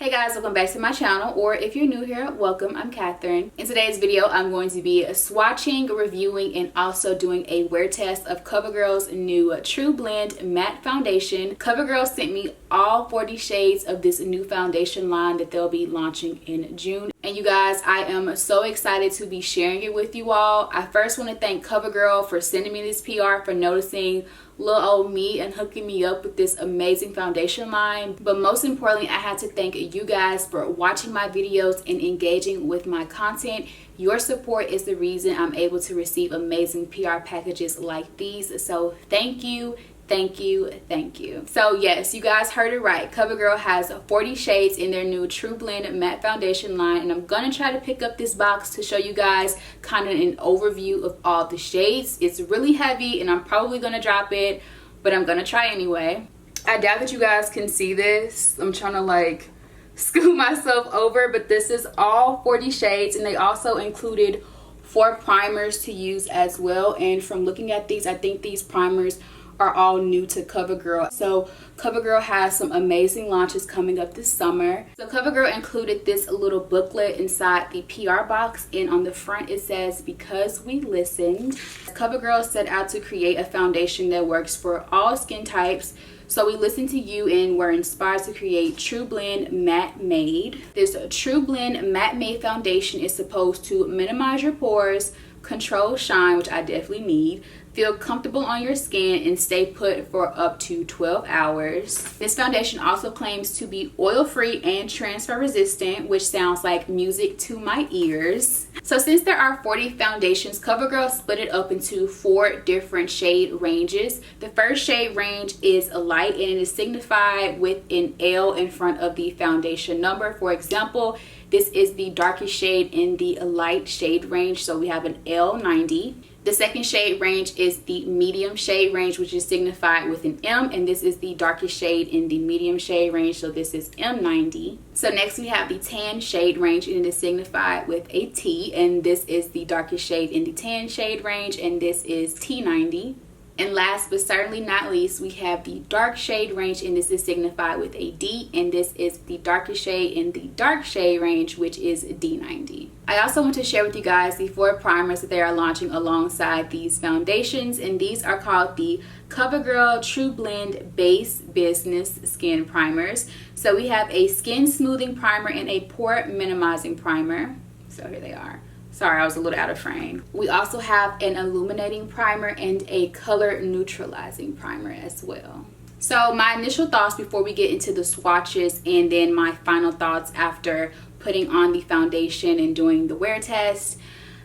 Hey guys, welcome back to my channel, or if you're new here, welcome. I'm Kathryn. In today's video, I'm going to be swatching, reviewing, and also doing a wear test of Covergirl's new Trublend matte foundation. Covergirl sent me all 40 shades of this new foundation line that they'll be launching in June. And you guys, I am so excited to be sharing it with you all. I first want to thank Covergirl for sending me this PR, for noticing little old me and hooking me up with this amazing foundation line. But most importantly, I had to thank you guys for watching my videos and engaging with my content. Your support is the reason I'm able to receive amazing PR packages like these. So thank you. Thank you, thank you. So yes, you guys heard it right. Covergirl has 40 shades in their new Trublend matte foundation line, and I'm gonna try to pick up this box to show you guys kind of an overview of all the shades. It's really heavy and I'm probably gonna drop it, but I'm gonna try anyway. I doubt that you guys can see this. I'm trying to like scoot myself over, but this is all 40 shades, and they also included 4 primers to use as well. And from looking at these, I think these primers are all new to Covergirl. So Covergirl has some amazing launches coming up this summer. So Covergirl included this little booklet inside the PR box, and on the front it says, "Because we listened." Covergirl set out to create a foundation that works for all skin types. So we listened to you and were inspired to create Trublend Matte Made. This Trublend Matte Made foundation is supposed to minimize your pores, control shine, which I definitely need, feel comfortable on your skin, and stay put for up to 12 hours. This foundation also claims to be oil-free and transfer resistant, which sounds like music to my ears. So since there are 40 foundations, Covergirl split it up into 4 different shade ranges. The first shade range is a light, and it is signified with an L in front of the foundation number. For example, this is the darkest shade in the light shade range, so we have an L90. The second shade range is the medium shade range, which is signified with an M, and this is the darkest shade in the medium shade range, so this is M90. So next we have the tan shade range, and it is signified with a T, and this is the darkest shade in the tan shade range, and this is T90. And last but certainly not least, we have the dark shade range, and this is signified with a D, and this is the darkest shade in the dark shade range, which is D90. I also want to share with you guys the 4 primers that they are launching alongside these foundations, and these are called the Covergirl Trublend Base Business Skin Primers. So we have a skin smoothing primer and a pore minimizing primer. So here they are. Sorry, I was a little out of frame. We also have an illuminating primer and a color neutralizing primer as well. So my initial thoughts before we get into the swatches, and then my final thoughts after putting on the foundation and doing the wear test.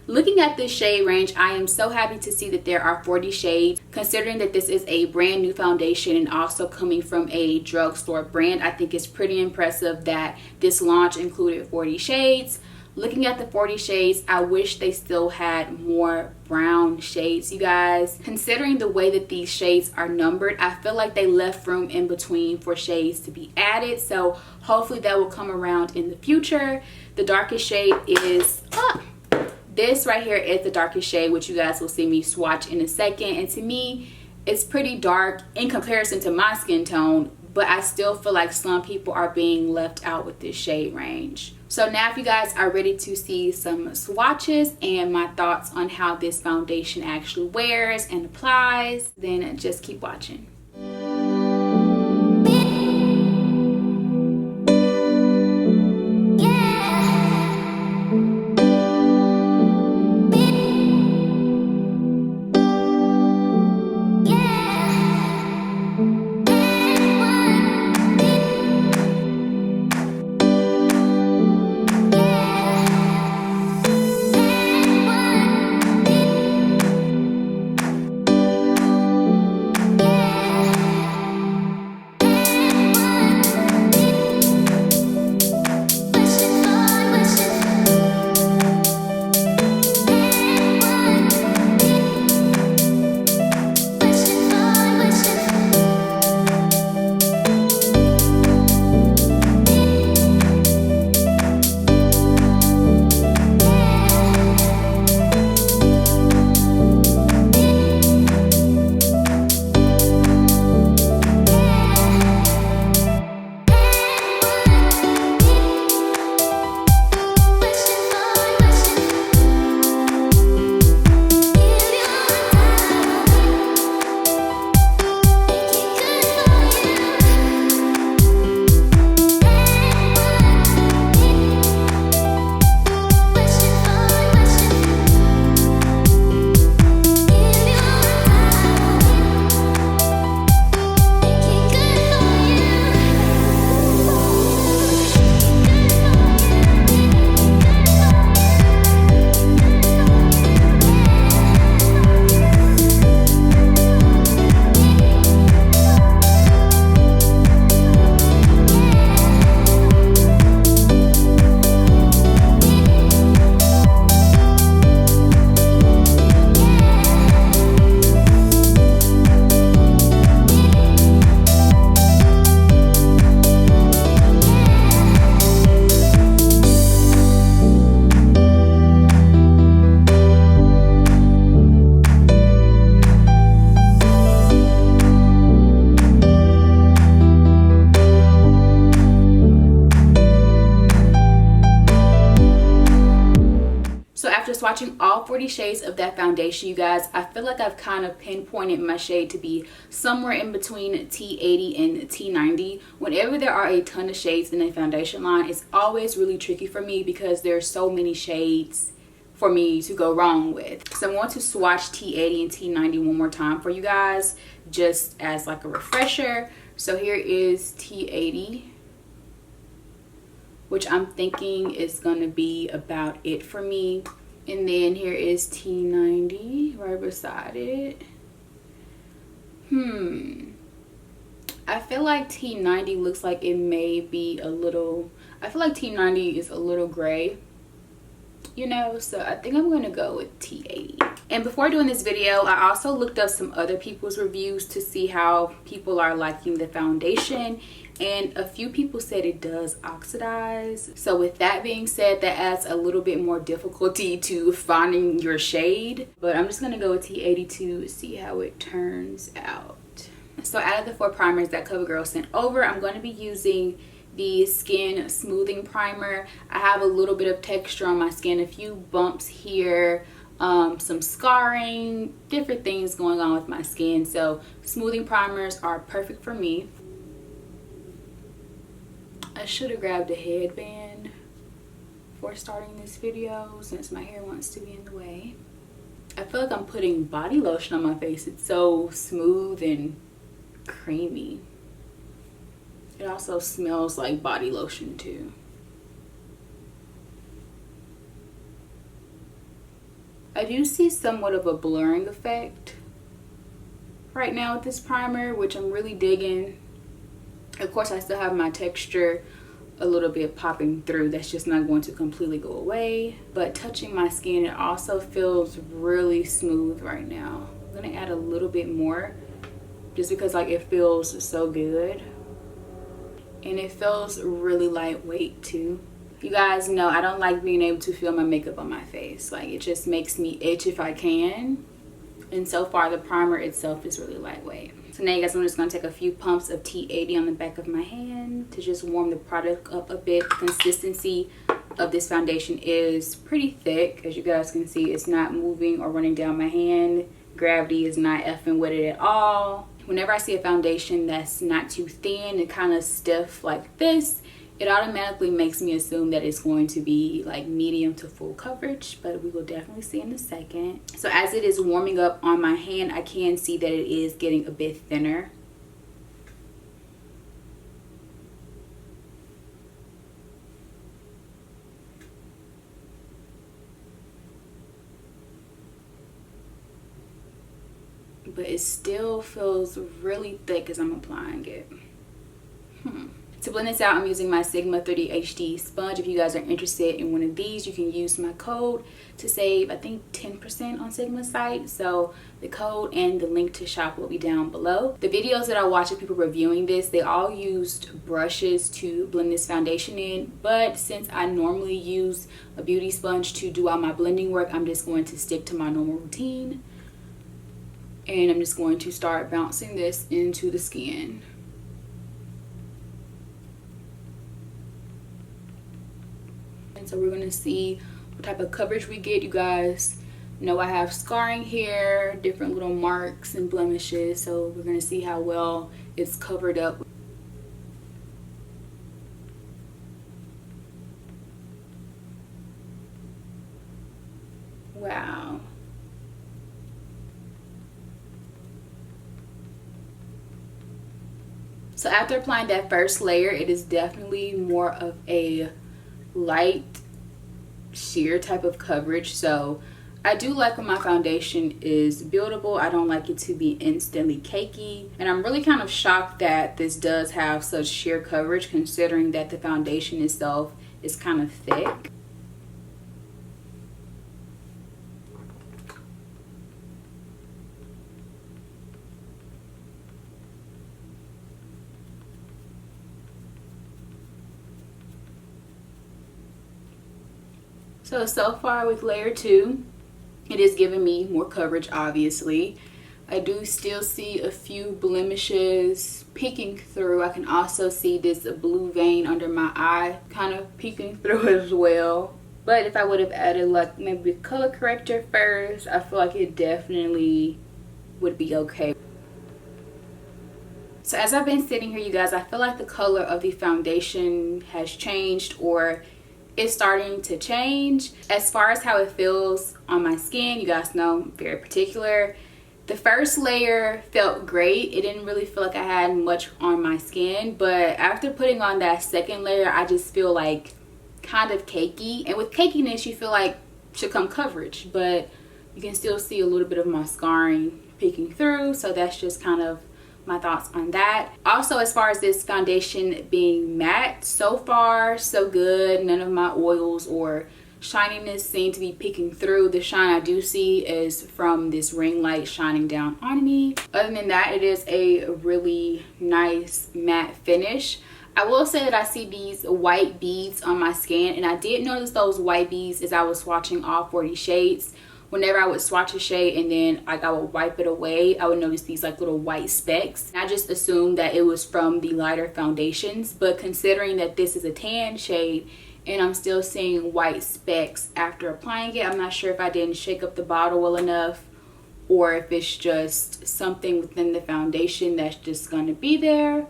Looking at this shade range, I am so happy to see that there are 40 shades. Considering that this is a brand new foundation and also coming from a drugstore brand, I think it's pretty impressive that this launch included 40 shades. Looking at the 40 shades, I wish they still had more brown shades, you guys. Considering the way that these shades are numbered, I feel like they left room in between for shades to be added. So hopefully that will come around in the future. The darkest shade is, this right here is the darkest shade, which you guys will see me swatch in a second. And to me, it's pretty dark in comparison to my skin tone, but I still feel like some people are being left out with this shade range. So now if you guys are ready to see some swatches and my thoughts on how this foundation actually wears and applies, then just keep watching. swatching all 40 shades of that foundation, you guys, I feel like I've kind of pinpointed my shade to be somewhere in between T80 and T90. Whenever there are a ton of shades in a foundation line, it's always really tricky for me because there's so many shades for me to go wrong with. So I'm going to swatch T80 and T90 one more time for you guys, just as like a refresher. So here is T80, which I'm thinking is going to be about it for me. And then here is T90 right beside it. I feel like T90 looks like it may be a little, I feel like T90 is a little gray, you know, so I think I'm gonna go with T80. And before doing this video, I also looked up some other people's reviews to see how people are liking the foundation, and a few people said it does oxidize. So with that being said, that adds a little bit more difficulty to finding your shade, but I'm just gonna go with T80 to see how it turns out. So out of the 4 primers that Covergirl sent over, I'm going to be using the Skin Smoothing Primer. I have a little bit of texture on my skin, a few bumps here, some scarring, different things going on with my skin. So smoothing primers are perfect for me. I should have grabbed a headband before starting this video since my hair wants to be in the way. I feel like I'm putting body lotion on my face. It's so smooth and creamy. It also smells like body lotion too. I do see somewhat of a blurring effect right now with this primer, which I'm really digging. Of course, I still have my texture a little bit popping through. That's just not going to completely go away. But touching my skin, it also feels really smooth right now. I'm gonna add a little bit more just because like it feels so good. And it feels really lightweight too. You guys know I don't like being able to feel my makeup on my face. Like it just makes me itch if I can. And so far the primer itself is really lightweight. So now you guys, I'm just going to take a few pumps of T80 on the back of my hand to just warm the product up a bit. The consistency of this foundation is pretty thick. As you guys can see, it's not moving or running down my hand. Gravity is not effing with it at all. Whenever I see a foundation that's not too thin and kind of stiff like this, it automatically makes me assume that it's going to be like medium to full coverage, but we will definitely see in a second. So as it is warming up on my hand, I can see that it is getting a bit thinner. But it still feels really thick as I'm applying it. To blend this out, I'm using my Sigma 30 HD sponge. If you guys are interested in one of these, you can use my code to save, I think, 10% on Sigma's site. So the code and the link to shop will be down below. The videos that I watched of people reviewing this, they all used brushes to blend this foundation in. But since I normally use a beauty sponge to do all my blending work, I'm just going to stick to my normal routine. And I'm just going to start bouncing this into the skin. And so we're going to see what type of coverage we get. You guys know I have scarring here, different little marks and blemishes. So we're going to see how well it's covered up. Wow. So after applying that first layer, it is definitely more of a light sheer type of coverage. So I do like when my foundation is buildable. I don't like it to be instantly cakey. And I'm really kind of shocked that this does have such sheer coverage, considering that the foundation itself is kind of thick. So far with layer 2, it is giving me more coverage, obviously. I do still see a few blemishes peeking through. I can also see this blue vein under my eye kind of peeking through as well. But if I would have added like maybe a color corrector first, I feel like it definitely would be okay. So as I've been sitting here, you guys, I feel like the color of the foundation has changed, or it's starting to change. As far as how it feels on my skin, you guys know I'm very particular. The first layer felt great. It didn't really feel like I had much on my skin, but after putting on that second layer, I just feel like kind of cakey. And with cakiness, you feel like should come coverage, but you can still see a little bit of my scarring peeking through. So that's just kind of my thoughts on that. Also, as far as this foundation being matte, so far so good. None of my oils or shininess seem to be peeking through. The shine I do see is from this ring light shining down on me. Other than that, it is a really nice matte finish. I will say that I see these white beads on my skin, and I did notice those white beads as I was swatching all 40 shades. Whenever I would swatch a shade and then like I would wipe it away, I would notice these like little white specks. I just assumed that it was from the lighter foundations, but considering that this is a tan shade and I'm still seeing white specks after applying it, I'm not sure if I didn't shake up the bottle well enough, or if it's just something within the foundation that's just gonna be there.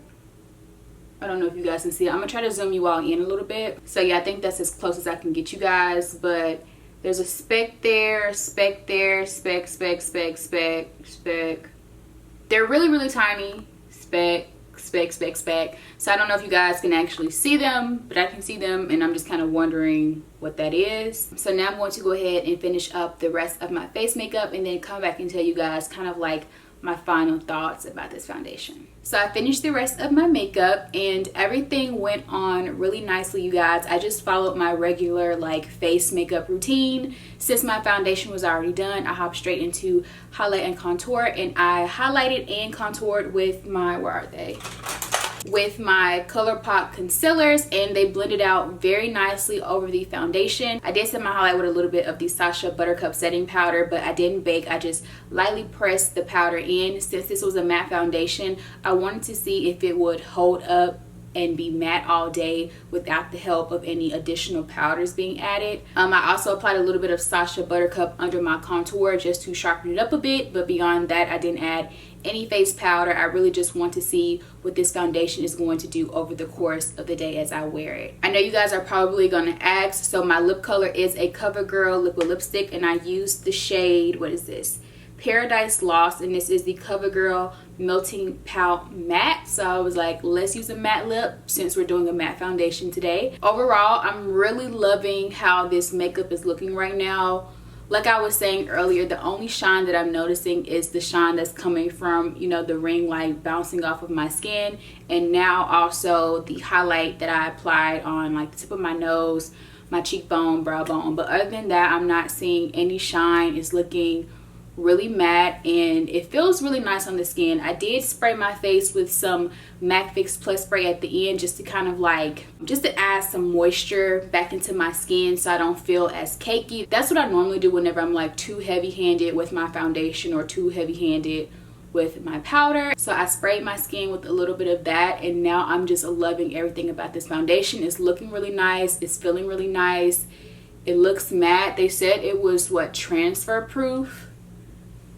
I don't know if you guys can see it. I'm gonna try to zoom you all in a little bit. So yeah, I think that's as close as I can get you guys, but there's a speck there, speck there, speck, speck, speck, speck, speck. They're really, really tiny. Speck, speck, speck, speck. So I don't know if you guys can actually see them, but I can see them, and I'm just kind of wondering what that is. So now I'm going to go ahead and finish up the rest of my face makeup and then come back and tell you guys kind of like my final thoughts about this foundation. So I finished the rest of my makeup and everything went on really nicely, you guys. I just followed my regular like face makeup routine. Since my foundation was already done, I hopped straight into highlight and contour, and I highlighted and contoured with my, where are they? With my ColourPop concealers, and they blended out very nicely over the foundation. I did set my highlight with a little bit of the Sacha Buttercup setting powder, but I didn't bake. I just lightly pressed the powder in. Since this was a matte foundation, I wanted to see if it would hold up and be matte all day without the help of any additional powders being added. I also applied a little bit of Sacha Buttercup under my contour just to sharpen it up a bit, but beyond that I didn't add any face powder. I really just want to see what this foundation is going to do over the course of the day as I wear it. I know you guys are probably going to ask, so my lip color is a Covergirl liquid lipstick, and I used the shade, what is this? Paradise Lost, and this is the Covergirl Melting Pout Matte. So I was like, let's use a matte lip since we're doing a matte foundation today. Overall, I'm really loving how this makeup is looking right now. Like I was saying earlier, the only shine that I'm noticing is the shine that's coming from, you know, the ring light bouncing off of my skin, and now also the highlight that I applied on like the tip of my nose, my cheekbone, brow bone. But other than that, I'm not seeing any shine. It's looking really matte and it feels really nice on the skin. I did spray my face with some MAC Fix Plus spray at the end just to kind of like, just to add some moisture back into my skin so I don't feel as cakey. That's what I normally do whenever I'm like too heavy-handed with my foundation or too heavy-handed with my powder. So I sprayed my skin with a little bit of that, and now I'm just loving everything about this foundation. It's looking really nice. It's feeling really nice. It looks matte. They said it was what, transfer proof.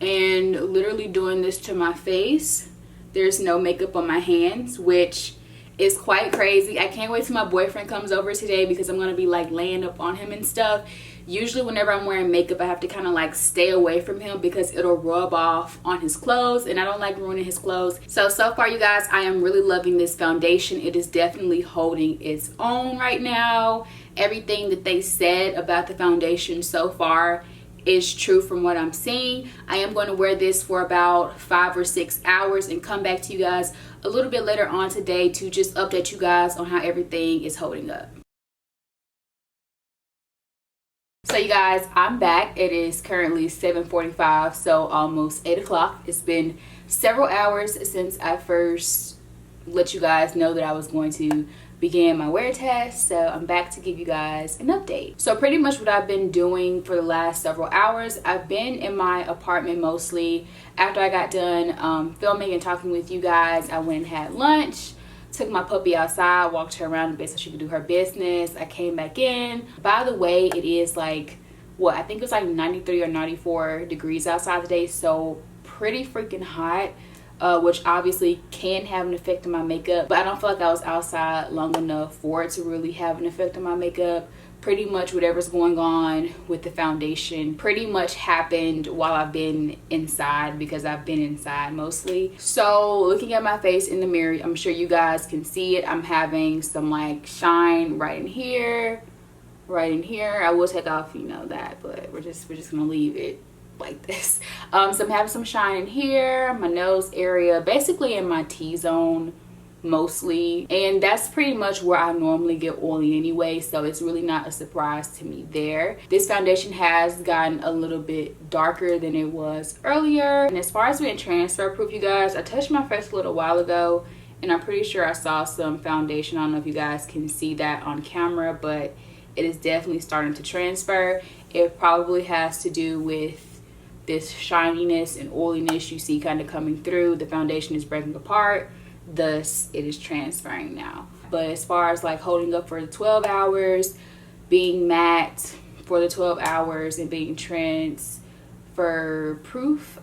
And literally doing this to my face, there's no makeup on my hands, which is quite crazy. I can't wait till my boyfriend comes over today because I'm gonna be like laying up on him and stuff. Usually whenever I'm wearing makeup, I have to kind of like stay away from him because it'll rub off on his clothes, and I don't like ruining his clothes. So far you guys, I am really loving this foundation. It is definitely holding its own right now. Everything that they said about the foundation so far is true from what I'm seeing. I am going to wear this for about 5 or 6 hours and come back to you guys a little bit later on today to just update you guys on how everything is holding up. So you guys, I'm back. It is currently 7:45, so almost 8 o'clock. It's been several hours since I first let you guys know that I was going to begin my wear test, so I'm back to give you guys an update. So pretty much what I've been doing for the last several hours, I've been in my apartment mostly. After I got done filming and talking with you guys, I went and had lunch, Took my puppy outside, walked her around a bit so she could do her business. I came back in. By the way, it is like, what, I think it was like 93 or 94 degrees outside today, so pretty freaking hot. Which obviously can have an effect on my makeup, but I don't feel like I was outside long enough for it to really have an effect on my makeup. Pretty much whatever's going on with the foundation pretty much happened while I've been inside, because I've been inside mostly. So looking at my face in the mirror, I'm sure you guys can see it. I'm having some like shine right in here, right in here. I will take off, you know, that, but we're just gonna leave it like this. So I'm having some shine in here, my nose area, basically in my T-zone mostly, and that's pretty much where I normally get oily anyway, so it's really not a surprise to me there. This foundation has gotten a little bit darker than it was earlier, and as far as being transfer proof, you guys, I touched my face a little while ago and I'm pretty sure I saw some foundation. I don't know if you guys can see that on camera, but it is definitely starting to transfer. It probably has to do with this shininess and oiliness you see kind of coming through. The foundation is breaking apart, thus it is transferring now. But as far as like holding up for the 12 hours, being matte for the 12 hours, and being transfer proof,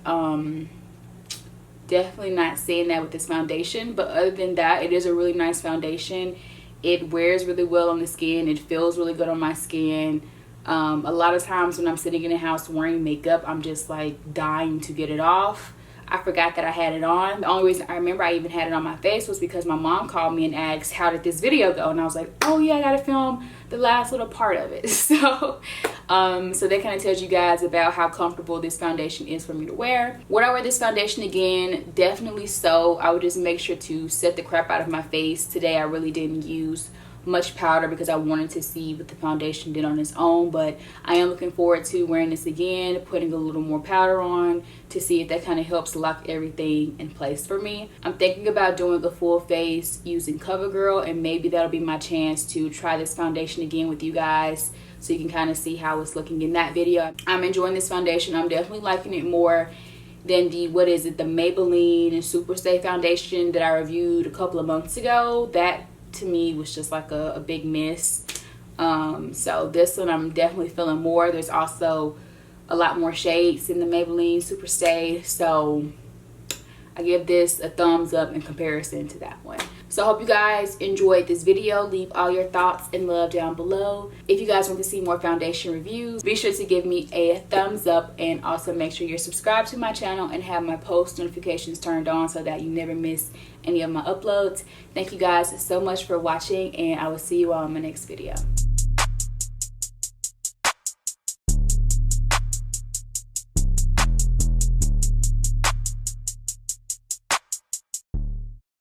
definitely not seeing that with this foundation. But other than that, it is a really nice foundation. It wears really well on the skin. It feels really good on my skin. A lot of times when I'm sitting in the house wearing makeup, I'm just like dying to get it off. I forgot that I had it on. The only reason I remember I even had it on my face was because my mom called me and asked, how did this video go? And I was like, oh yeah, I gotta film the last little part of it. So that kind of tells you guys about how comfortable this foundation is for me to wear. Would I wear this foundation again? Definitely so. I would just make sure to set the crap out of my face. Today I really didn't use much powder because I wanted to see what the foundation did on its own, but I am looking forward to wearing this again, putting a little more powder on to see if that kind of helps lock everything in place for me. I'm thinking about doing a full face using Covergirl, and maybe that'll be my chance to try this foundation again with you guys so you can kind of see how it's looking in that video. I'm enjoying this foundation. I'm definitely liking it more than the, what is it, the Maybelline Superstay foundation that I reviewed a couple of months ago. That to me was just like a big miss. So this one I'm definitely feeling more. There's also a lot more shades in the Maybelline Superstay, so I give this a thumbs up in comparison to that one. So I hope you guys enjoyed this video. Leave all your thoughts and love down below. If you guys want to see more foundation reviews, be sure to give me a thumbs up, and also make sure you're subscribed to my channel and have my post notifications turned on so that you never miss any of my uploads. Thank you guys so much for watching, and I will see you all in my next video.